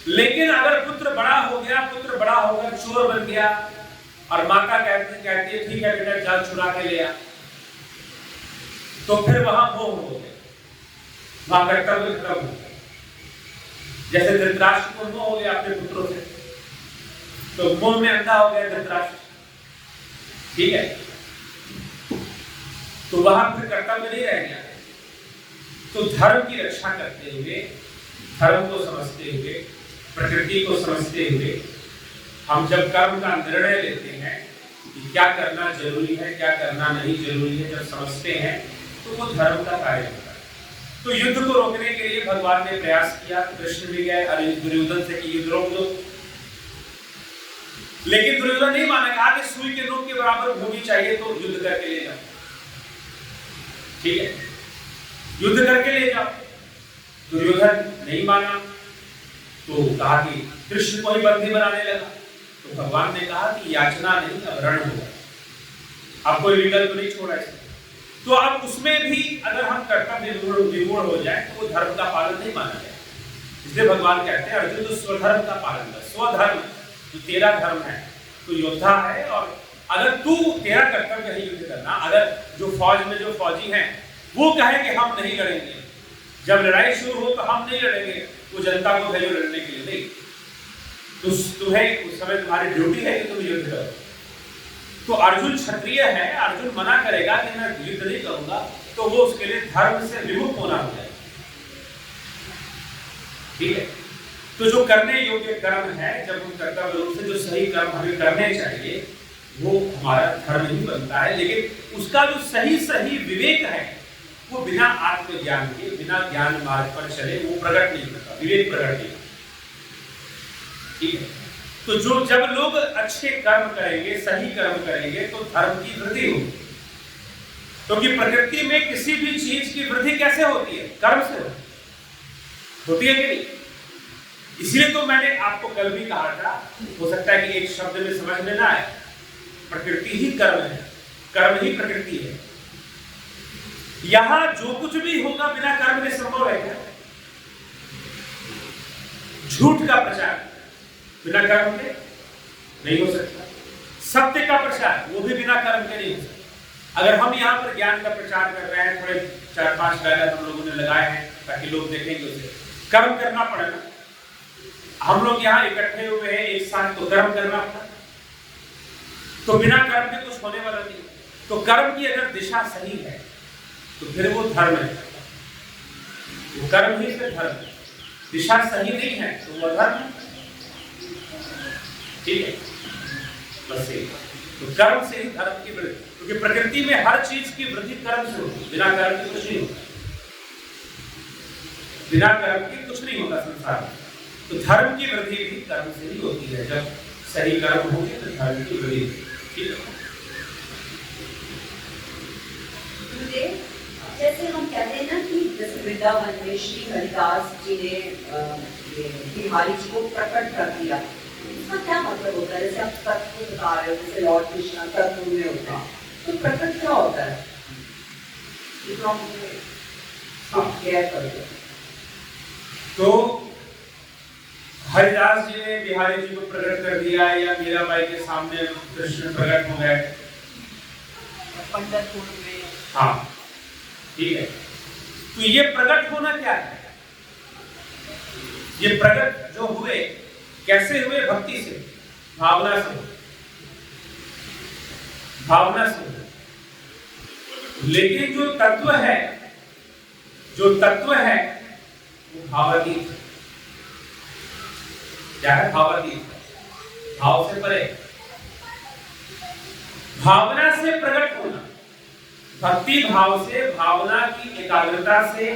लेकिन अगर पुत्र बड़ा हो गया, पुत्र बड़ा होकर चोर बन गया और माता कहती है ठीक है बेटा जा चुरा के ले आ, तो फिर वहां मोह हो गया, वहां कर्तव्य खत्म हो गया। जैसे धृतराष्ट्र को मोह हो गया अपने पुत्रों से, तो मोह में अंधा हो गया धृतराष्ट्र, ठीक है, तो वहां फिर कर्तव्य नहीं रह गया। तो धर्म की रक्षा करते हुए, धर्म को समझते हुए, प्रकृति को समझते हुए हम जब कर्म का निर्णय लेते हैं कि क्या करना जरूरी है, क्या करना नहीं जरूरी है, जब समझते हैं तो वो धर्म का कार्य होता है। तो युद्ध को रोकने के लिए भगवान ने प्रयास किया, कृष्ण भी गए दुर्योधन से कि युद्ध रोक दो, लेकिन दुर्योधन नहीं माना, कहा कि सुई के नोक के बराबर भूमि चाहिए तो युद्ध करके ले जाओ, ठीक है, युद्ध करके ले जाओ। दुर्योधन नहीं माना तो कहा कि कृष्ण को ही बंदी बनाने लगा। तो भगवान ने कहा कि याचना नहीं अब रण होगा, अब कोई विकल्प नहीं छोड़ा इसमें। तो अब उसमें भी अगर हम कर्तव्य विमूढ़ हो जाए तो वो धर्म का पालन नहीं माना जाए। इसलिए भगवान कहते हैं अर्जुन तो स्वधर्म का पालन कर, स्वधर्म जो तेरा धर्म है, तो योद्धा है, और अगर तू तेरा कर्तव्य है युद्ध करना, अगर जो फौज में जो फौजी हैं वो कहे कि हम नहीं लड़ेंगे, जब लड़ाई शुरू हो तो हम नहीं लड़ेंगे, वो जनता को भेजो लड़ने के लिए, नहीं, तो तुम्हें उस समय तुम्हारी ड्यूटी है कि तुम युद्ध करो। तो अर्जुन क्षत्रिय है, अर्जुन मना करेगा कि मैं युद्ध नहीं करूंगा, तो वो उसके लिए धर्म से विमुख होना हो जाए, ठीक है। तो जो करने योग्य कर्म है, जब हम कर्तव्य रूप से जो सही कर्म हमें करने चाहिए, वो हमारा धर्म ही बनता है। लेकिन उसका जो सही सही विवेक है वो बिना आत्मज्ञान के, बिना ज्ञान मार्ग पर चले वो प्रकट नहीं होता, विवेक प्रकट नहीं, ठीक है। तो जो जब लोग अच्छे कर्म करेंगे, सही कर्म करेंगे, तो धर्म की वृद्धि होगी। क्योंकि प्रकृति में किसी भी चीज की वृद्धि कैसे होती है? कर्म से होती है कि नहीं? इसलिए तो मैंने आपको कल भी कहा था, हो सकता है कि एक शब्द में समझ में ना आए, प्रकृति ही कर्म है, कर्म ही प्रकृति है। यहां जो कुछ भी होगा बिना कर्म के संभव है क्या? झूठ का प्रचार बिना कर्म के नहीं हो सकता, सत्य का प्रचार वो भी बिना कर्म के नहीं हो सकता। अगर हम यहाँ पर ज्ञान का प्रचार कर रहे हैं, थोड़े 4-5 डायलॉग हम लोगों ने लगाए हैं ताकि लोग देखेंगे, उसे कर्म करना पड़ेगा। हम लोग यहाँ इकट्ठे हुए हैं एक साथ, तो कर्म करना पड़ा, तो बिना कर्म के कुछ होने वाला नहीं। तो कर्म की अगर दिशा सही है तो फिर वो धर्म है, वो कर्म ही फिर धर्म है। दिशा सही नहीं है तो वो धर्म है, ठीक है, बस यही। तो कर्म से ही धर्म की वृद्धि, क्योंकि प्रकृति में हर चीज की वृद्धि कर्म से होती है, बिना कर्म के कुछ नहीं होता, बिना कर्म के कुछ नहीं होता संसार में। तो धर्म की वृद्धि भी कर्म से ही होती है, जब सही कर्म होंगे तो धर्म की वृद्धि, ठीक है। जैसे हम कहते हैं ना कि जैसे वृंदावन में श्री हरिदास जी ने बिहारी जी को प्रकट कर दिया, इसका क्या मतलब होता है? जैसे आप तत्व बता रहे हो, जैसे लॉर्ड कृष्णा तत्व में होता है, तो प्रकट क्या होता है? तो हरिदास जी ने बिहारी जी को प्रकट कर दिया, या मीराबाई के सामने कृष्ण प्रकट हो गए पंढरपुर में, हाँ, ठीक है। तो ये प्रकट होना क्या है? ये प्रकट जो हुए कैसे हुए? भक्ति से, भावना से, भावना से। लेकिन जो तत्व है, जो तत्व है वो भावातीत है। क्या है? भावातीत, भाव से परे, भावना से प्रकट होना। भक्ति भाव से, भावना की एकाग्रता से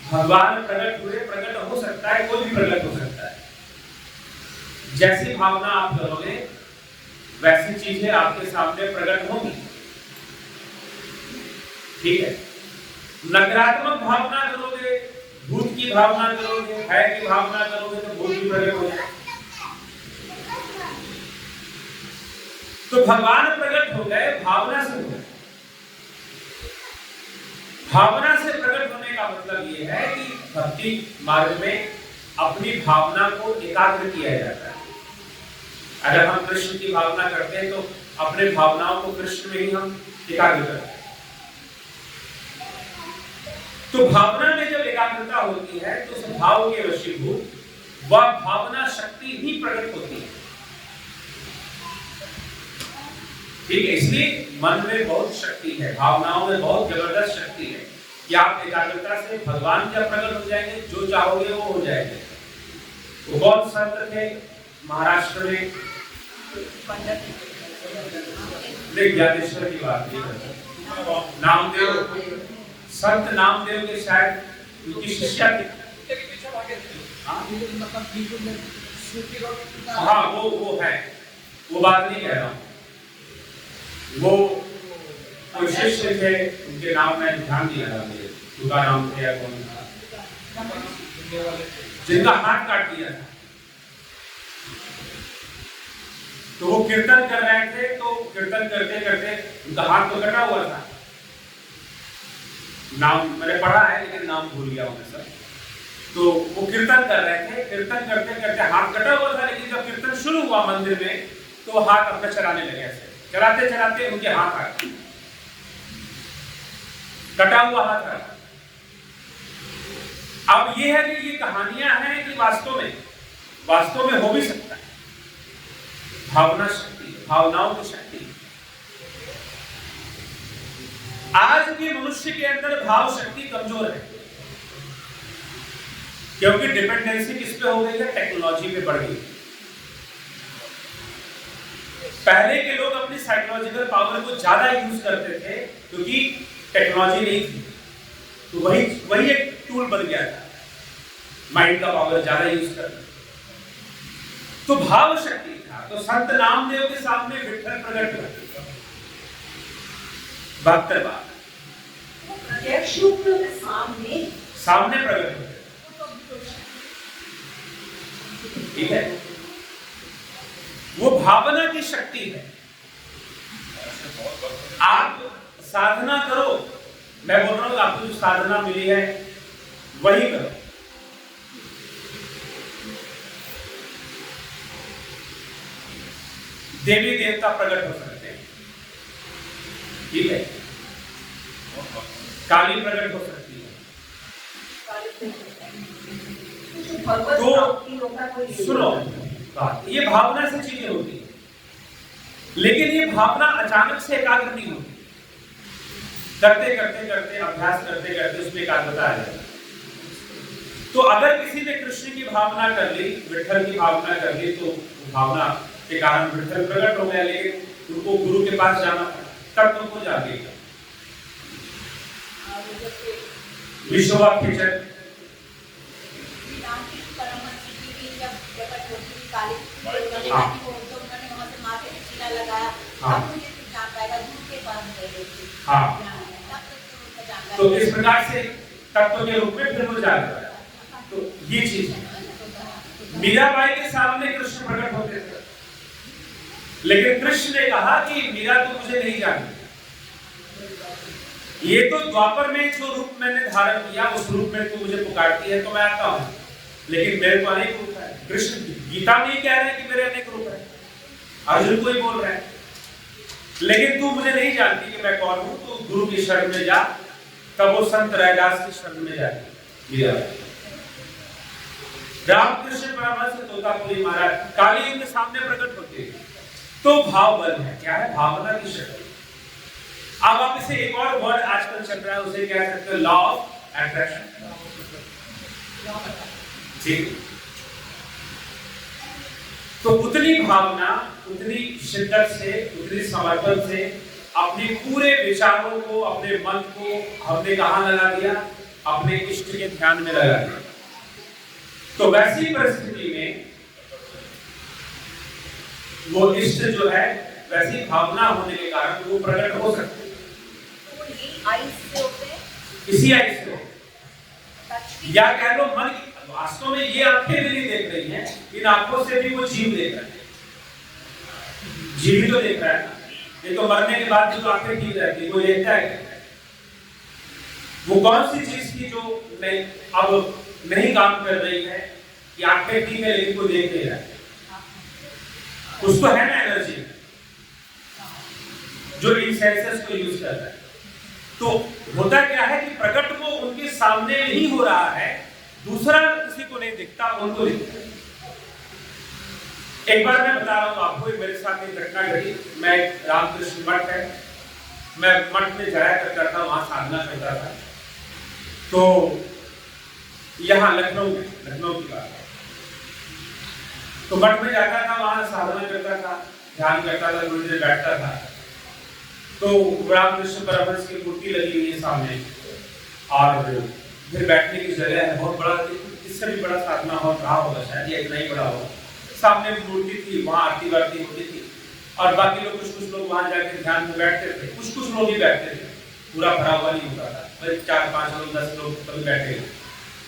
भगवान प्रकट हुए। प्रकट हो सकता है, कोई भी प्रकट हो सकता है। जैसी भावना आप करोगे वैसी चीजें आपके सामने प्रकट होंगी, ठीक है। नकारात्मक भावना करोगे, भूत की भावना करोगे, भय की भावना करोगे, तो भूत भी प्रकट हो जाए। तो भगवान प्रकट हो गए भावना से हो गए। भावना से प्रकट होने का मतलब यह है कि भक्ति मार्ग में अपनी भावना को एकाग्र किया जाता है। अगर हम कृष्ण की भावना करते हैं तो अपने भावनाओं को कृष्ण में ही हम एकाग्र करते हैं। तो भावना में जब एकाग्रता होती है तो उस भाव के वशीभूत वह भावना शक्ति ही प्रकट होती है। ठीक है, इसलिए मन में बहुत शक्ति है, भावनाओं में बहुत जबरदस्त शक्ति है कि आप एकाग्रता से भगवान क्या प्रकट हो जाएंगे, जो चाहोगे वो हो जाएंगे। तो कौन संत थे महाराष्ट्र में? ज्ञानेश्वर की बात नहीं, नामदेव, संत नामदेव के शायद उनकी शिष्या थी। हाँ वो है, वो बात नहीं कह रहा हूँ। वो शिष्य थे, उनके नाम में ध्यान दिया था मुझे, उनका नाम थे या कौन था, जिनका हाथ काट दिया था। तो वो कीर्तन कर रहे थे, तो कीर्तन करते करते उनका हाथ तो कटा हुआ था। नाम मैंने पढ़ा है लेकिन नाम भूल गया हूं सर। तो वो कीर्तन कर रहे थे, कीर्तन करते करते हाथ कटा हुआ था, लेकिन जब कीर्तन शुरू हुआ मंदिर में तो वो हाथ अपने चलाने लगे। ऐसे चलाते चलाते उनके हाथ आ गए, कटा हुआ हाथ आ गया। अब ये है कि ये कहानियां हैं कि वास्तव में हो भी सकता है। भावना शक्ति, भावनाओं की शक्ति। आज के मनुष्य के अंदर भाव शक्ति कमजोर है, क्योंकि डिपेंडेंसी किस पे हो गई है? टेक्नोलॉजी पे बढ़ गई। पहले के लोग अपनी साइकोलॉजिकल पावर को ज्यादा यूज करते थे क्योंकि टेक्नोलॉजी नहीं थी, तो वही एक टूल बन गया था, माइंड का पावर ज्यादा यूज करना। तो भाव शक्ति था। तो संत नामदेव के सामने विठ्ठल प्रकट हुआ, भक्त बात प्रत्यक्ष रूप में सामने प्रकट हुए। ठीक है, वो भावना की शक्ति है। आप साधना करो, मैं बोल रहा हूं आपको जो साधना मिली है वही करो। देवी देवता प्रकट हो सकते हैं, ठीक है, काली प्रकट हो सकती है। तो सुनो बात, ये भावना से चीजें होती है, लेकिन ये भावना अचानक से एकाग्र नहीं होती। करते करते करते अभ्यास करते करते उसमें एकाग्रता आ जाती है। तो अगर किसी ने कृष्ण की भावना कर ली, विठ्ठल की भावना कर ली, तो भावना के कारण विठ्ठल प्रकट हो गया, लेकिन उनको गुरु के पास जाना तब तुमको जाके विश्ववाख्य तो इस प्रकार से तत्व के रूप में फिर हो जाता है। तो ये चीज मीराबाई के सामने कृष्ण प्रकट होते थे, लेकिन कृष्ण ने कहा कि मीरा तो मुझे नहीं जानती, ये तो द्वापर में जो रूप मैंने धारण किया उस रूप में तू मुझे पुकारती है तो मैं आता हूं, लेकिन मेरे को अनेक रूप है। कृष्ण गीता में ही कह रहे हैं कि मेरे अनेक रूप है, अर्जुन को ही बोल रहे हैं, लेकिन तू मुझे नहीं जानती कि मैं कौन हूं, तो गुरु की शरण में जा। तब वो संत रैदास की शरण में जाती। रामकृष्ण परमहंस तोतापुरी महाराज काली उनके सामने प्रकट होते हैं। तो भाव बल है, क्या है? भावना की शक्ति। अब आप इसे एक और वर्ड आजकल चल रहा है, उसे कह सकते हो लॉ ऑफ अट्रैक्शन। ठीक, तो उतनी भावना, उतनी शिद्दत से, उतनी समर्पण से अपने पूरे विचारों को, अपने मन को हमने कहां लगा दिया? अपने इष्ट के ध्यान में लगा दिया। तो वैसी परिस्थिति में वो इष्ट जो है, वैसी भावना होने के कारण वो प्रकट हो सकते हैं। इसी आइस से या कह लो मन, वास्तव में ये आंखें भी नहीं देख रही हैं, इन आंखों से भी वो जीव देख रहा है, जीव तो देख रहा है ना। ये तो मरने के बाद जो आंखें ठीक रहती है वो देखता है। वो कौन सी चीज थी जो नहीं अब नहीं काम कर रही है, कि आंखें ठीक है लेकिन कोई देख नहीं रहा है, कुछ तो है ना एनर्जी जो इन सेंसेस को यूज कर रहा है। तो होता क्या है कि प्रकट वो उनके सामने नहीं हो रहा है, दूसरा किसी को नहीं दिखता, उनको दिखता है। एक बार मैं बता रहा हूँ आपको, मेरे साथ एक घटना घटी। मैं रामकृष्ण मठ है, मैं मठ में जाया करता था, वहां साधना करता था। तो यहाँ लखनऊ की बात है। तो मठ में जाता था, वहां साधना करता था, ध्यान करता था, थोड़ी देर बैठता था। तो रामकृष्ण परमहंस की मूर्ति लगी हुई है सामने, और फिर बैठने की जगह है, बहुत बड़ा, इससे भी बड़ा साधना हॉल रहा होगा शायद, या इतना ही बड़ा होगा। सामने मूर्ति थी, वहां आरती वारती होती थी, और बाकी लोग कुछ लोग वहां जाके ध्यान में बैठते थे, कुछ लोग ही बैठते थे, पूरा भरा हुआ नहीं होता था, 4-5 लोग 10 लोग कभी बैठे।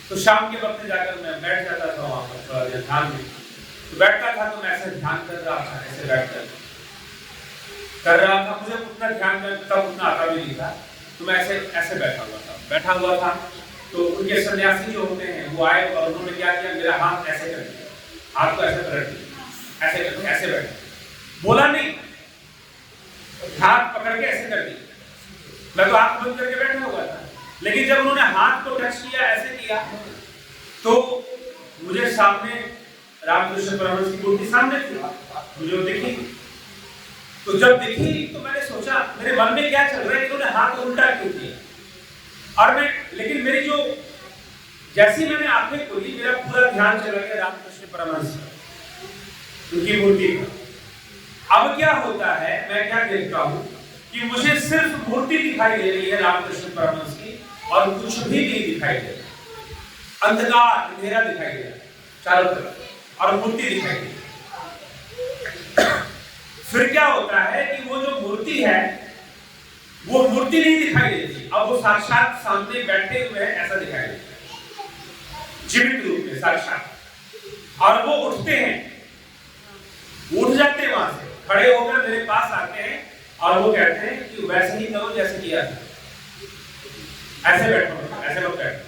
तो शाम के वक्त जाकर मैं बैठ जाता था वहां पर थोड़ा देर ध्यान में। तो बैठता था तो मैं ऐसे ध्यान कर रहा था, ऐसे बैठकर कर रहा था, मुझे उतना ध्यान में तब उतना आता भी नहीं था। तो मैं ऐसे बैठा हुआ था। तो उनके सन्यासी जो होते हैं वो आए और उन्होंने क्या किया, मेरा हाथ ऐसे कर दिया, हाथ को ऐसे पलट दिया, ऐसे करके ऐसे बैठ, बोला नहीं, हाथ पकड़ के ऐसे कर दिया। मैं तो आंख बंद करके बैठा हुआ था, लेकिन जब उन्होंने हाथ को टच किया, ऐसे किया, तो मुझे सामने रामकृष्ण परमहंस की मूर्ति सामने थी, मुझे दिखी। तो जब दिखी तो मैंने सोचा, मेरे मन में क्या चल रहा है, इन्होंने हाथ उल्टा क्यों किया। और लेकिन मेरी जो जैसी मैंने आंखें खोली, मेरा पूरा ध्यान चला गया रामकृष्ण परमहंस उनकी मूर्ति पर। अब क्या होता है, मैं क्या देखता हूं कि मुझे सिर्फ मूर्ति दिखाई दे रही है रामकृष्ण परमहंस की, और कुछ भी नहीं दिखाई दे रहा, अंधकार अंधेरा दिखाई दे रहा चारों तरफ, और मूर्ति दिखाई दे रही। फिर क्या होता है कि वो जो मूर्ति है, वो मूर्ति नहीं दिखाई देती, अब वो साक्षात सामने बैठे हुए हैं ऐसा दिखाई देता है, जीवित रूप में साक्षात। और वो उठते हैं, उठ जाते हैं वहां से, खड़े होकर मेरे पास आते हैं, और वो कहते हैं कि वैसे ही करो जैसे किया था, ऐसे बैठो, ऐसे मत बैठो।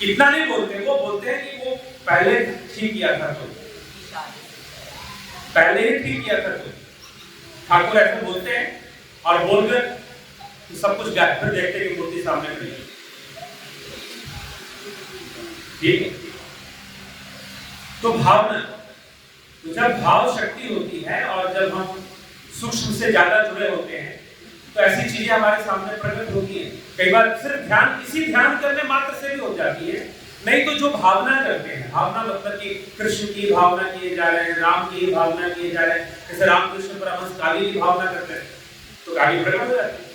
इतना नहीं बोलते, वो बोलते हैं कि वो पहले ठीक किया था, तो पहले ही ठीक किया था। तो ठाकुर ऐसे बोलते हैं, और बोलकर सब कुछ गायब, फिर देखते हैं कि मूर्ति सामने खड़ी है। ठीक है, तो भावना, तो जब भाव शक्ति होती है, और जब हम सूक्ष्म से ज्यादा जुड़े होते हैं, तो ऐसी चीजें हमारे सामने प्रकट होती हैं। कई बार सिर्फ ध्यान, किसी ध्यान करने मात्र से भी हो जाती है, नहीं तो जो भावना करते हैं, भावना मतलब कि कृष्ण की भावना किए जा रहे हैं, राम की भावना किए जा रहे हैं, जैसे रामकृष्ण परमहंस काली की भावना करते हैं, तो काली प्रकट हो जाती है।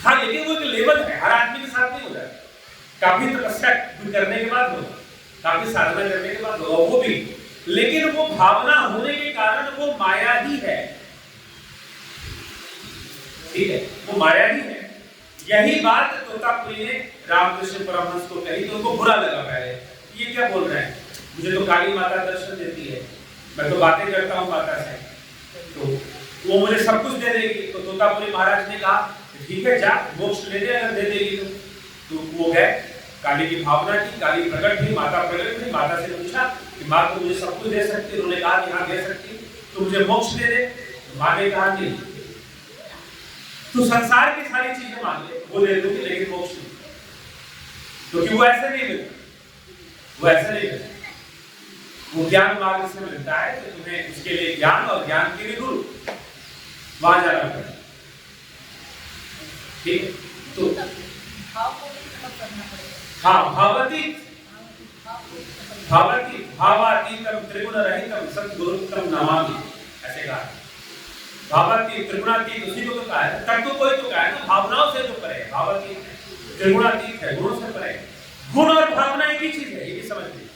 हाँ, लेकिन वो एक लेवल है, हर आदमी के साथ नहीं हो जाता, काफी तपस्या करने के बाद होगा, काफी साधना करने के बाद होगा वो भी, लेकिन वो भावना होने के कारण वो माया ही है। ठीक है, वो माया ही है। यही बात तोतापुरी ने रामकृष्ण परमहंस को कही, तो उनको बुरा लगा पहले, ये क्या बोल रहे हैं, मुझे तो काली माता दर्शन देती है, मैं तो बातें करता हूँ माता से, तो वो मुझे सब कुछ दे देगी। तो तोतापुरी महाराज ने कहा ठीक है, जा मोक्ष ले दे, अगर दे देगी तो वो गए, काली की भावना की, काली प्रकट हुई, माता प्रकट हुई, माता से पूछा कि माँ तो मुझे सब कुछ दे सकती है, उन्होंने कहा कि हाँ दे सकती, तो मुझे मोक्ष दे दे। माँ ने कहा कि तो संसार की सारी चीजें मांग ले, वो दे दूंगी, लेकिन मोक्ष नहीं, क्योंकि वो ऐसे नहीं मिलता, वो ऐसे नहीं मिलता, वो ज्ञान मार्ग से मिलता है, तो तुम्हें उसके लिए ज्ञान, और ज्ञान के लिए गुरु, वहां जाना पड़ेगा। ठीक है, तो हाँ, भावातीत भावातीतम त्रिगुण रहितम सद्गुरुत्तम नमामि, ऐसे कहा। भावातीत त्रिगुणातीत उसी को तो कहा है, तत्व कोई तो कहा है ना, भावनाओं से जो परे है, भावातीत है, त्रिगुणातीत है, गुणों से परे है। गुण और भावना एक ही चीज है, ये भी समझ लीजिए।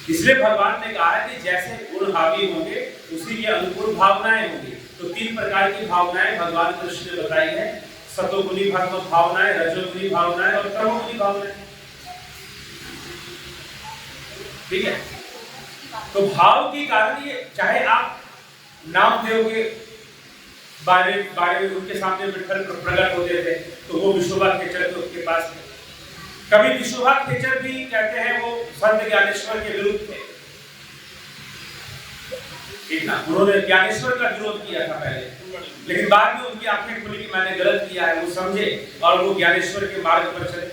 इसलिए भगवान ने कहा है कि जैसे गुण हावी होंगे उसी के अनुकूल भावनाएं होंगी। तो 3 प्रकार की भावनाएं भगवान कृष्ण ने बताई है, सतोगुणी भावनाएं, रजोगुणी भावनाएं और तमोगुणी भावनाएं। ठीक है, तो भाव के कारण ये, चाहे आप नामदेव के बारे उनके सामने बिठल प्रकट होते थे, तो वो विशोभा के चलते उसके पास कभी विशोभा खेचर भी कहते हैं वो संत ज्ञानेश्वर के विरुद्ध थे, ठीक ना। उन्होंने ज्ञानेश्वर का विरोध किया था पहले, लेकिन बाद में उनकी आंखें खुली कि मैंने गलत किया है, वो समझे और वो ज्ञानेश्वर के मार्ग पर चले।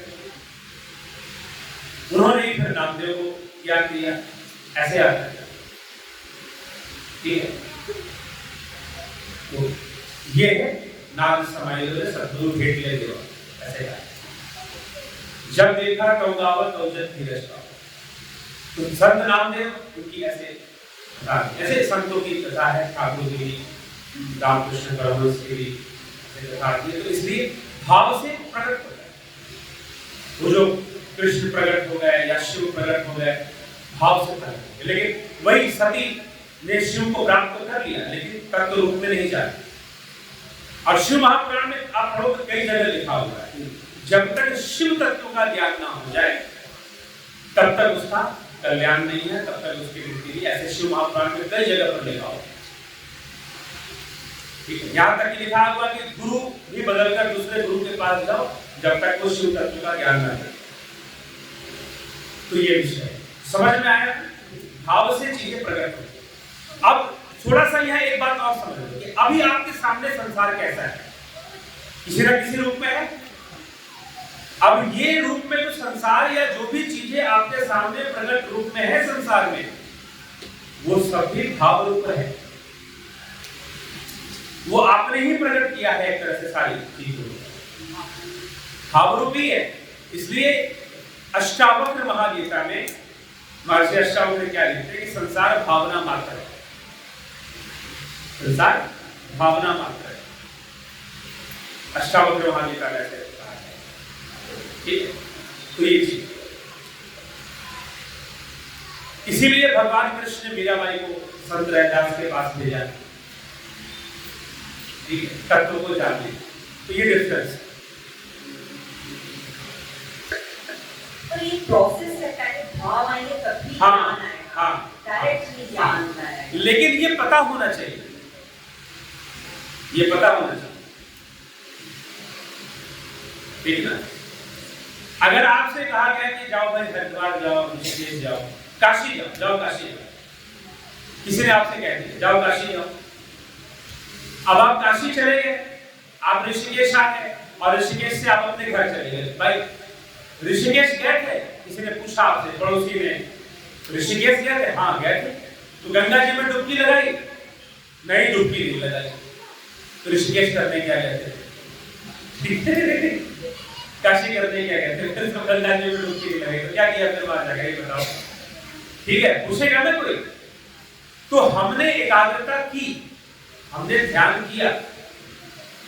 उन्होंने ही फिर नामदेव को ज्ञान दिया, ऐसे आता है, ठीक है। तो ये है नाद समाये सद्गुरु भेट ले देवा, ऐसे है। जब देखा तो गावत औजत धीरज का, तो संत नामदेव उनकी ऐसे संतों की कथा है, ठाकुर जी, रामकृष्ण परमहंस की भी कथा आती है। तो इसलिए भाव से प्रकट होता है, वो जो कृष्ण प्रकट हो गए या शिव प्रकट हो गए, भाव से प्रकट हो गए। लेकिन वही सती ने शिव को प्राप्त कर लिया, लेकिन तत्व रूप में नहीं जाती। और शिव महापुराण में आप पढ़ो तो कई जगह लिखा हुआ है, जब तक शिव तत्व का ज्ञान ना हो जाए तब तक उसका कल्याण नहीं है, तब तक उसकी मुक्ति नहीं। ऐसे शिव महापुराण में कई जगह पर लिखा हुआ है, ठीक है। यहाँ तक लिखा हुआ कि गुरु भी बदलकर दूसरे गुरु के पास जाओ जब तक वो शिव तत्व का ज्ञान न हो। तो ये विषय समझ में आया, भाव से चीजें प्रकट होती। अब थोड़ा सा यह एक बात और समझ लो कि अभी आपके सामने संसार कैसा है, किसी न किसी रूप में है। अब ये रूप में जो संसार या जो भी चीजें आपके सामने प्रकट रूप में है संसार में, वो सभी भाव रूप है। वो आपने ही प्रकट किया है एक तरह से, सारी चीजों भाव रूपी है। इसलिए अष्टावक्र महागीता में महर्षि अष्टावक्र क्या लिखते हैं कि संसार भावना मात्र है, संसार भावना मात्र है। अष्टावक्र महागीता में ऐसे कहा है, ठीक है। तो ये चीज, इसीलिए भगवान कृष्ण ने मीराबाई को संत रैदास के पास भेजा, ठीक है, तत्व को जानने। तो ये डिफरेंस, तो ये प्रोसेस है, पहले भाव आएंगे तभी हाँ, ज्ञान आएगा, हाँ, डायरेक्टली ज्ञान आएगा। लेकिन ये पता होना चाहिए, ये पता होना चाहिए, ठीक ना। अगर आपसे कहा गया कि जाओ भाई हरिद्वार जाओ, ऋषिकेश जाओ, काशी जाओ, जाओ काशी जाओ, किसी ने आपसे कह दिया जाओ काशी जाओ। अब आप काशी चले गए, आप ऋषिकेश आ गए और ऋषिकेश से आप अपने घर चले गए। भाई ऋषिकेश गए थे, किसी ने पूछा आपसे, पड़ोसी ने, ऋषिकेश गए थे? हाँ गए थे। तो गंगा जी में डुबकी लगाई? नहीं, डुबकी नहीं लगाई। तो ऋषिकेश करने क्या गए थे? काशी करने क्या गए थे? तो गंगा जी में डुबकी नहीं लगाई, तो क्या किया फिर वहां जाकर, ये बताओ, ठीक है। पूछेगा ना कोई। तो हमने एकाग्रता की, हमने ध्यान किया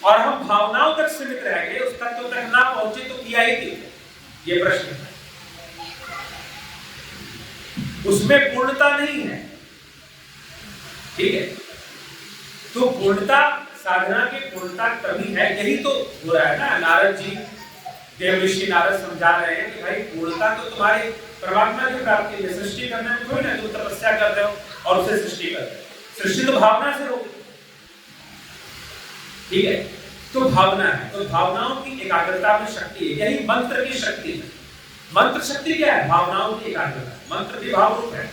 और हम भावनाओं तक सीमित रह गए, उस तत्व तक ना पहुंचे, तो किया ही क्यों? ये प्रश्न है। उसमें पूर्णता नहीं है, ठीक है। तो पूर्णता, साधना की पूर्णता तभी है, यही तो हो रहा है ना। नारद जी, देव ऋषि नारद समझा रहे हैं कि भाई पूर्णता तो तुम्हारी परमात्मा की प्राप्ति है, सृष्टि करने में कोई ना, तुम तपस्या कर रहे हो और उसे सृष्टि कर रहे हो। सृष्टि तो भावना से होगी, ठीक है। तो भावना है, तो भावनाओं की एकाग्रता में शक्ति है, यही मंत्र की शक्ति है। मंत्र शक्ति क्या है? भावनाओं की एकाग्रता। मंत्र भी भाव रूप है।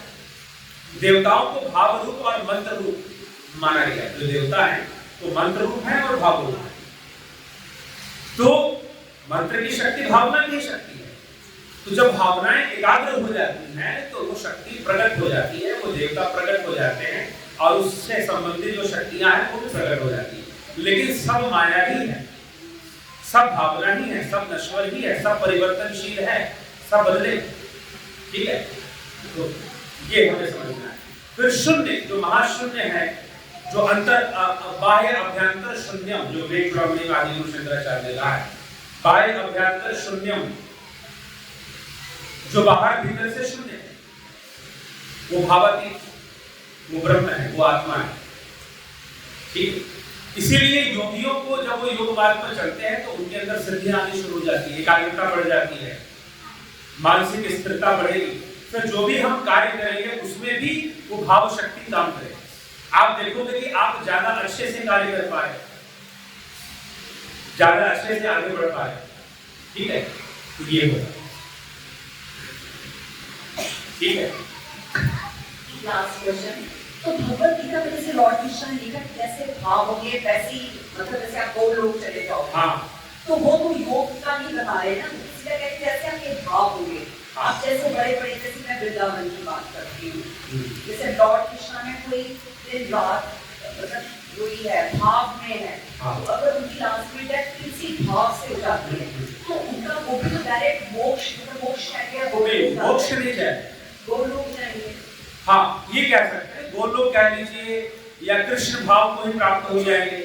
देवताओं को भाव रूप और मंत्र रूप माना गया। जो देवता है तो मंत्र रूप है और भाव रूप है। तो मंत्र की शक्ति भावना की शक्ति है। तो जब भावनाएं एकाग्र हो जाती हैं तो वो शक्ति प्रकट हो जाती है, वो देवता प्रकट हो जाते हैं और उससे संबंधित जो शक्तियां हैं वो भी प्रकट हो जाती है। लेकिन सब माया ही है, सब भावना ही है, सब नश्वर ही है, सब परिवर्तनशील है, सब बदले, ठीक है। तो ये हमें समझना है। फिर शून्य, जो महाशून्य है, जो अंतर बाह्य अभ्यंतर शून्यम, जो वेद ब्राह्मणी आदि गुरु शंकराचार्य ने कहा है, बाह्य अभ्यंतर शून्यम, जो बाहर भीतर से शून्य है, वो भावातीत, वो ब्रह्म है, वो आत्मा है, ठीक। इसीलिए योगियों को जब वो योग मार्ग पर चलते हैं तो उनके अंदर सिद्धियां आनी शुरू हो जाती है, एकाग्रता बढ़ जाती है, मानसिक स्थिरता बढ़ेगी। फिर जो भी हम कार्य करेंगे उसमें भी वो भाव शक्ति काम करेगी। आप देखोगे कि आप ज्यादा अच्छे से कार्य कर पा रहे, ज्यादा अच्छे से आगे बढ़ पा रहे, ठीक है। तो ये होगा। ठीक है। लास्ट क्वेश्चन, तो भगवत गीता में जैसे लॉर्ड कृष्ण ने लिखा जैसे भाव होंगे वैसे ही, मतलब जैसे आप 2 लोग चले जाओ, हाँ, तो वो तो योग का नहीं बता रहे ना, इसलिए कहते हैं जैसे आपके भाव होंगे, आप जैसे बड़े बड़े, जैसे मैं वृंदावन की बात करती हूँ, जैसे लॉर्ड कृष्ण में कोई दिन रात मतलब वही है, भाव में है, तो अगर उनकी लास्ट में डेथ किसी भाव से हो जाती है तो उनका वो भी तो डायरेक्ट मोक्ष, मतलब मोक्ष है क्या, मोक्ष नहीं जाए, 2 लोग जाएंगे। हाँ ये कह सकते हैं, 2 लोग कह लीजिए, या कृष्ण भाव को ही प्राप्त हो जाएंगे।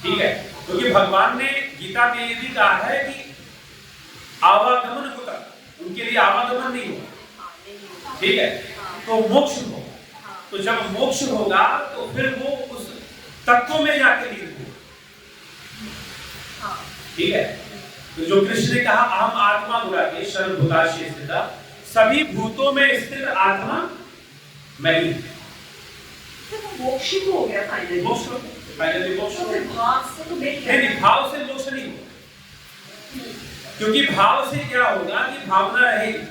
ठीक है, क्योंकि भगवान ने गीता में ये भी कहा है कि आवागमन होता, उनके लिए आवागमन नहीं होगा। ठीक है, तो मोक्ष होगा, तो जब मोक्ष होगा तो फिर वो उस तत्व में जाके लीन होगा। ठीक है, तो जो कृष्ण ने कहा अहम आत्मा गुणाके सर्वभूताशि स्थिता, सभी भूतों में स्थित आत्मा मैं ही। मोक्ष हो गया फाइनली, मोक्ष फाइनली मोक्ष तो फिर भाव से तो नहीं, भाव से मोक्ष नहीं होगा, क्योंकि भाव से क्या होगा कि भावना रहेगी।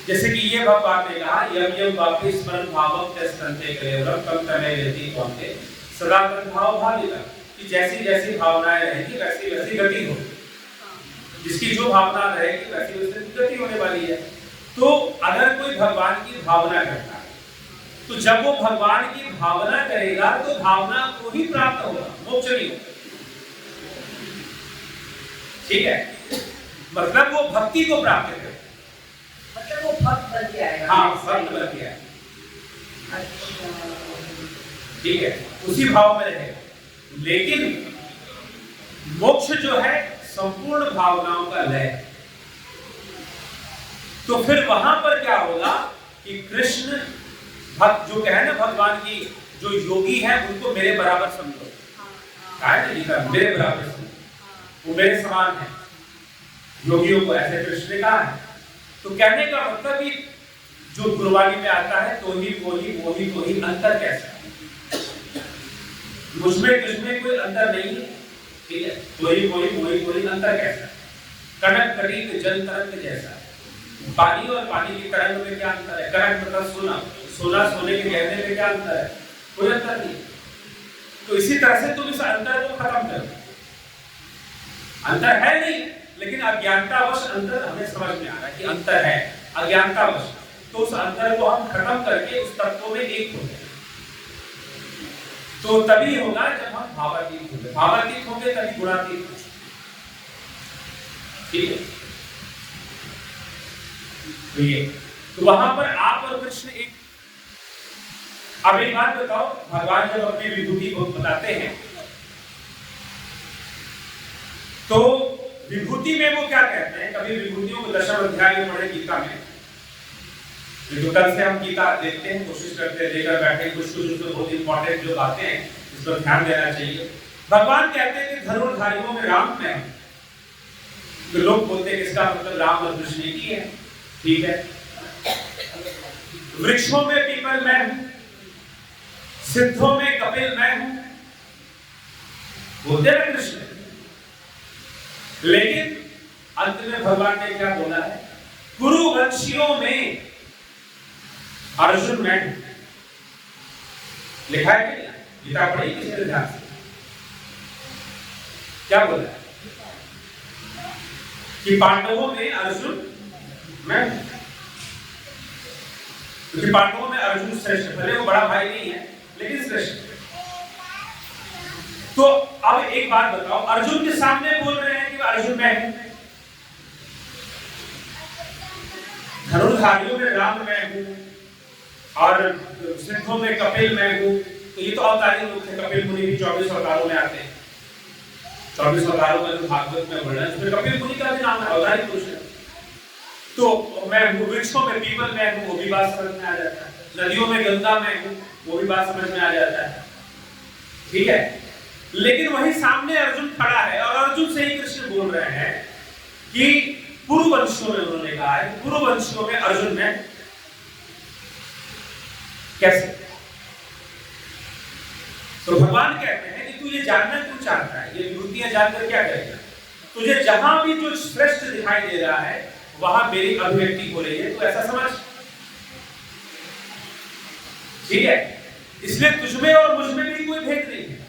जैसे कि ये भगवान ने कहा यम यम वापि स्मरण भावम तस्कंते कलेवरम कम तमे यति कौनते सदा भाव भाविता, कि जैसी जैसी भावनाएं रहेंगी वैसी वैसी गति होगी, जिसकी जो भावना रहेगी वैसी वैसी गति होने वाली है। तो अगर कोई भगवान की भावना करता है तो जब वो भगवान की भावना करेगा तो भावना को ही प्राप्त होगा, मोक्ष नहीं होगा। ठीक है, मतलब वो भक्ति को प्राप्त करेगा, मतलब वो भक्त बन जाएगा। हाँ, भक्त बन गया। अच्छा, ठीक है, उसी भाव में रहेगा। लेकिन मोक्ष जो है संपूर्ण भावनाओं का लय, तो फिर वहां पर क्या होगा कि कृष्ण भक्त जो कहे ना, भगवान की जो योगी है उनको मेरे बराबर समझो, कहा है ना लिखा, मेरे बराबर समझो, वो मेरे समान है योगियों को, ऐसे कृष्ण ने कहा है। तो कहने का मतलब कि जो गुरबानी में आता है तो ही अंतर कैसा है, मुझमें तुझमें कोई अंतर नहीं है। ठीक है, तो ही अंतर कैसा है, कनक कटीक जल तरंग जैसा, पानी और पानी की तरंग में क्या अंतर है, कनक मतलब सोना, सोना सोने के गहने में क्या अंतर है, कोई अंतर नहीं। तो इसी तरह से तुम इस अंतर को खत्म करो, अंतर है नहीं, लेकिन अज्ञानतावश अंतर हमें समझ में आ रहा है कि अंतर है, अज्ञानतावश, तो उस अंतर को हम खत्म करके उस तत्व में एक हो जाए, तो तभी होगा जब हम भावातीत होंगे, भावातीत होंगे तभी गुणातीत होंगे। ठीक है, तो ये, तो वहां पर आप और कृष्ण एक। अब एक बात बताओ, भगवान जब अपनी विभूति को बताते हैं तो विभूति में वो क्या कहते हैं, कभी विभूतियों को दशम अध्याय में पढ़े गीता में, जो कल से हम गीता देखते हैं, कोशिश करते हैं लेकर बैठे, कुछ बहुत इंपॉर्टेंट जो बातें हैं इस पर ध्यान देना चाहिए। भगवान कहते हैं कि धनुर्धारियों में राम में है, तो लोग बोलते हैं इसका मतलब राम और कृष्ण की है। ठीक है, वृक्षों में पीपल मैं हूं, सिद्धों में कपिल मैं हूं, बोलते ना कृष्ण। लेकिन अंत में भगवान ने क्या बोला है, कुरुवंशियों में अर्जुन मैं हूं, लिखा है कि गीता पढ़ी किसी ने ध्यान से, क्या बोला है कि पांडवों में अर्जुन मैं हूं, क्योंकि पांडवों में अर्जुन श्रेष्ठ, भले वो बड़ा भाई नहीं है लेकिन श्रेष्ठ। तो अब एक बात बताओ, अर्जुन के सामने बोल रहे हैं कि अर्जुन मैं हूं, धनुर्धारियों में राम मैं हूं और सिद्धों में कपिल मैं हूं, तो ये तो अवतारी लोग थे, कपिल मुनि भी 24 अवतारों में आते हैं, 24 अवतारों में जो भागवत में वर्णन है उसमें कपिल मुनि का भी नाम है, अवतारी पुरुष है। तो मैं वृक्षों में पीपल मैं हूं, वो भी बात समझ में आ जाता है, नदियों में गंगा मैं हूं, वो भी बात समझ में आ जाता है। ठीक है, लेकिन वही सामने अर्जुन खड़ा है और अर्जुन से ही कृष्ण बोल रहे हैं कि पूर्ववंशियों में, उन्होंने कहा है पूर्ववंशियों में अर्जुन में कैसे। तो भगवान कहते हैं कि तू ये जानना क्यों चाहता है, ये विभूतियां जानकर क्या करेगा, तुझे जहां भी जो श्रेष्ठ दिखाई दे रहा है वहां मेरी अभिव्यक्ति हो रही है, तो ऐसा समझ, ठीक है। इसलिए तुझमें और मुझमें भी कोई भेद नहीं है।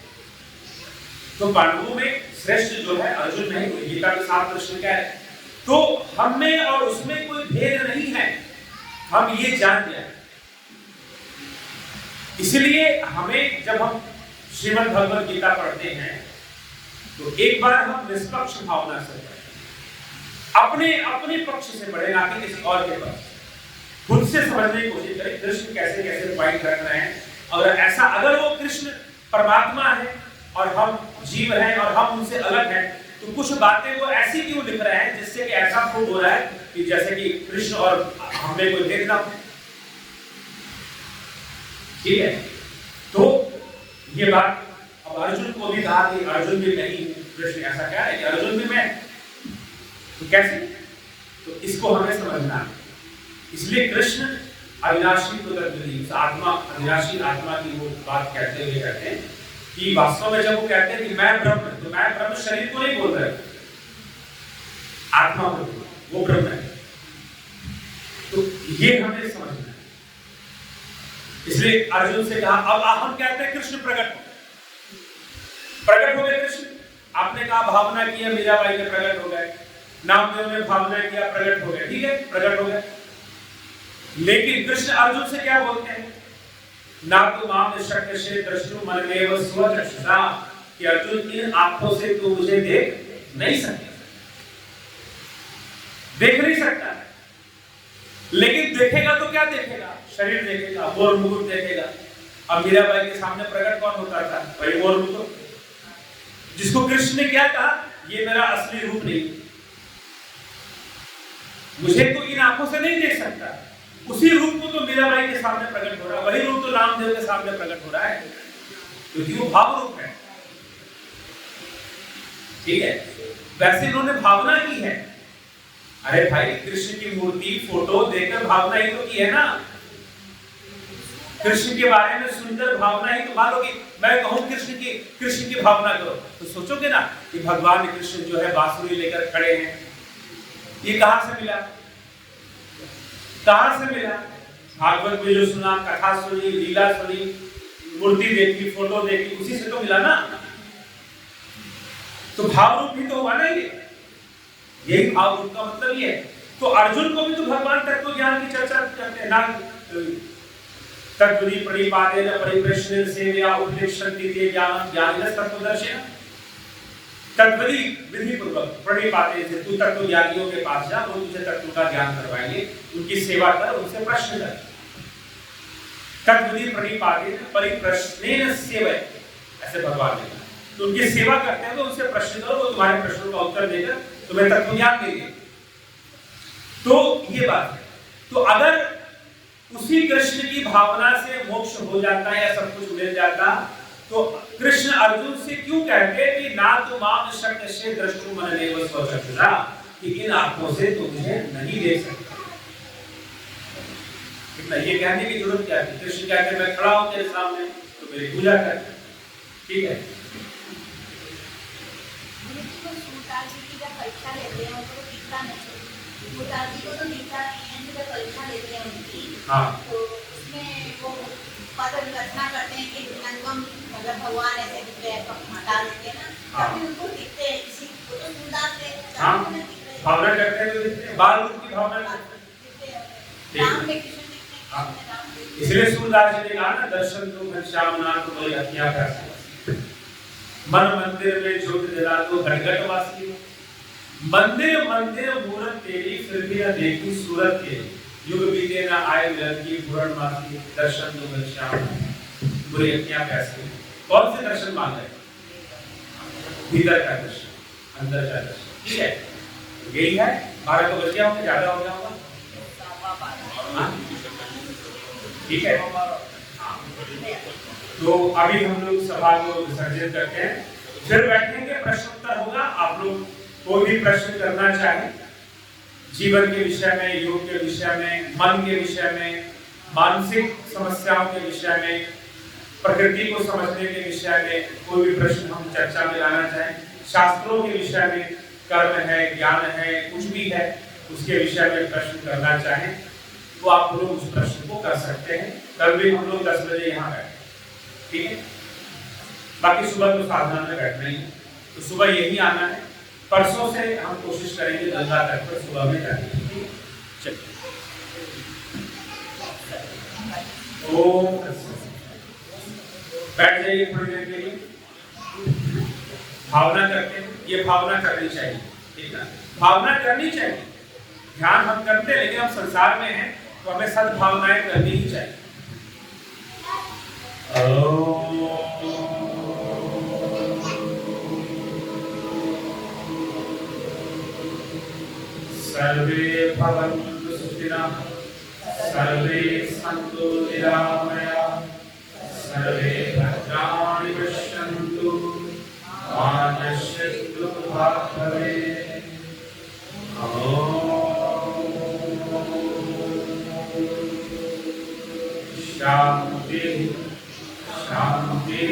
तो पांडवों में श्रेष्ठ जो है अर्जुन नहीं, गीता के 7 कृष्ण कह रहे, तो हम में और उसमें कोई भेद नहीं है, हम ये जान जाए। इसलिए हमें जब हम श्रीमद् भगवद गीता पढ़ते हैं तो एक बार हम निष्पक्ष भावना से पढ़ें, अपने पक्ष से पढ़ें, ना कि किसी और के पक्ष, खुद से समझने की कोशिश करें कृष्ण कैसे कैसे पॉइंट रख रहे हैं। और ऐसा अगर वो कृष्ण परमात्मा है और हम जीव हैं और हम उनसे अलग हैं, तो कुछ बातें वो ऐसी क्यों लिख रहे हैं जिससे कि ऐसा प्रूव हो रहा है कि जैसे कि कृष्ण और हमें कोई भेद ना हो, ठीक है। तो ये बात अब अर्जुन को भी कहा कि अर्जुन भी नहीं, कृष्ण ऐसा कह रहा है कि अर्जुन भी मैं, तो कैसे, तो इसको हमें समझना है। इसलिए कृष्ण अविनाशी आत्मा, अविनाशी आत्मा की वो बात कहते हुए कहते हैं कि वास्तव में जब वो कहते हैं कि मैं ब्रह्म, तो मैं ब्रह्म शरीर को नहीं बोल रहे, आत्मा को, वो ब्रह्म है। तो ये हमें समझना है। इसलिए अर्जुन से कहा, अब हम कहते हैं कृष्ण प्रकट हो गए कृष्ण। आपने कहा भावना किया, मीराबाई ने प्रकट हो गए, नामदेव ने भावना किया, प्रकट हो गए, ठीक है, प्रकट हो गए। लेकिन कृष्ण अर्जुन से क्या बोलते हैं, ना तो माम शक्य से दृष्टु मनमेव स्वचक्षुषा, कि अर्जुन इन आंखों से तू मुझे देख नहीं सकता, देख नहीं सकता। लेकिन देखेगा तो क्या देखेगा, शरीर देखेगा, मोर मुकुट देखेगा। अब मीराबाई के सामने प्रकट कौन होता था, वही मोर मुकुट, जिसको कृष्ण ने क्या कहा, ये मेरा असली रूप नहीं, मुझे तो इन आंखों से नहीं देख सकता। उसी रूप को तो मीराबाई के सामने प्रकट हो रहा है, वही रूप तो नामदेव के सामने प्रकट हो रहा है, क्योंकि वो भाव रूप है, ठीक है। वैसे इन्होंने भावना की है। अरे भाई, कृष्ण की मूर्ति फोटो देखकर भावना ही तो की है ना, कृष्ण के बारे में सुनकर भावना ही तो, मान लो कि मैं कहूं कृष्ण की भावना करो, तो सोचोगे ना कि भगवान कृष्ण जो है बांसुरी लेकर खड़े हैं, ये कहां से मिला, कहां से मिला, भागवत में जो सुना, कथा सुनी, लीला सुनी, मूर्ति देखी, फोटो देखी, उसी से तो मिला ना। तो भाव रूप ही तो हुआ ना ये, यही भाव रूप का मतलब ये है। तो अर्जुन को भी तो भगवान तत्व ज्ञान की चर्चा करते हैं ना, तत्वदि प्रणिपातेन परिप्रश्नेन सेवया उपदेशन्ति ते ज्ञानं ज्ञानिनः तत्वदर्शिनः, तत्वदि विधि पूर्वक प्रणिपाते से तू तत्व ज्ञानियों के पास जा, वो तुझे तत्व का ज्ञान करवाएंगे, उनकी सेवा कर, उनसे प्रश्न कर। तत्वदि प्रणिपातेन परिप्रश्नेन सेवया, ऐसे भगवान ने कहा, तो उनकी सेवा करते हैं तो उनसे प्रश्न करो, वो तुम्हारे प्रश्नों का उत्तर देकर तुम्हें तत्व ज्ञान देंगे। तो ये बात है। तो अगर उसी कृष्ण की भावना से मोक्ष हो जाता या सब कुछ मिल जाता, तो कृष्ण अर्जुन से क्यों कहते कि ना तो माम शक्य से दृष्टु मनमेव स्वचक्षुषा, कि इन आंखों से तुम मुझे नहीं देख सकते। इतना ये कहने की जरूरत क्या है, कृष्ण कहते मैं खड़ा हूं तेरे सामने तो मेरी पूजा कर, ठीक है। परीक्षा लेते हैं उनको दिखता नहीं, मुताजी को तो दिखता नहीं है, जब परीक्षा लेते हैं उनकी, हाँ, तो उसमें वो पद रचना करते हैं कि अनुपम मतलब भगवान ऐसे दिखते हैं, हटा देते हैं ना, हाँ, तभी उनको दिखते हैं, किसी को तो सुंदर से हाँ, भावना करते हैं तो दिखते हैं, बाल रूप की भावना दिखते हैं, राम में कृष्ण दिखते हैं, हाँ। कृष्ण राम दिखते हैं। इसलिए सूरदास जी ने कहा ना, दर्शन तो घनश्यामनाथ तो बड़ी अखियां कर, मन मंदिर में ज्योत जला दो घटघट वासी, मंदिर मंदिर मूरत तेरी फिर भी न देखी सूरत के, युग बीते न आए मिलन की पूर्णमासी, दर्शन तो घनश्यामनाथ बुरी अखियां कैसी। कौन से दर्शन मांग रहे, भीतर का दर्शन, अंदर का दर्शन, ठीक है। यही है, 12 तो बच गया होगा, ज्यादा हो गया होगा, ठीक है। तो अभी हम लोग सभा को विसर्जित करते हैं, फिर बैठेंगे, प्रश्नोत्तर होगा। आप लोग कोई भी प्रश्न करना चाहे जीवन के विषय में, योग के विषय में, मन के विषय में, मानसिक समस्याओं के विषय में, प्रकृति को समझने के विषय में, कोई भी प्रश्न हम चर्चा में लाना चाहें, शास्त्रों के विषय में, कर्म है, ज्ञान है, कुछ भी है, उसके विषय में प्रश्न करना चाहें तो आप लोग उस प्रश्न को कर सकते हैं। कल भी हम लोग 10 बजे यहाँ बैठे, ठीक है। बाकी सुबह तो साधना में बैठना ही है, तो सुबह यही आना है। परसों से हम कोशिश करेंगे गंगा तट पर सुबह में जाने की। चलिए, ओम बैठ जाइए थोड़ी देर के लिए, भावना करते हैं। ये भावना करनी चाहिए, ठीक है, भावना करनी चाहिए। ध्यान हम करते हैं, लेकिन हम संसार में हैं तो हमें सद्भावनाएं करनी ही चाहिए। सर्वे भवन्तु सुखिनः, सर्वे सन्तु निरामयाः, सर्वे भद्राणि पश्यन्तु, मा कश्चित् दुःखभाग् भवेत्। शांति शांति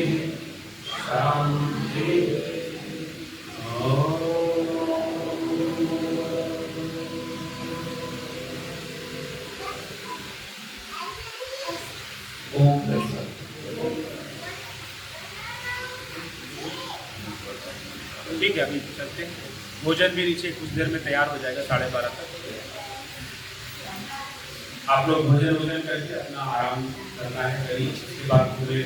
शांति। ठीक है, अभी चलते हैं। भोजन भी नीचे कुछ देर में तैयार हो जाएगा, 12:30 तक। आप लोग भोजन करके अपना आराम करना है, करिए। उसके बाद पूरे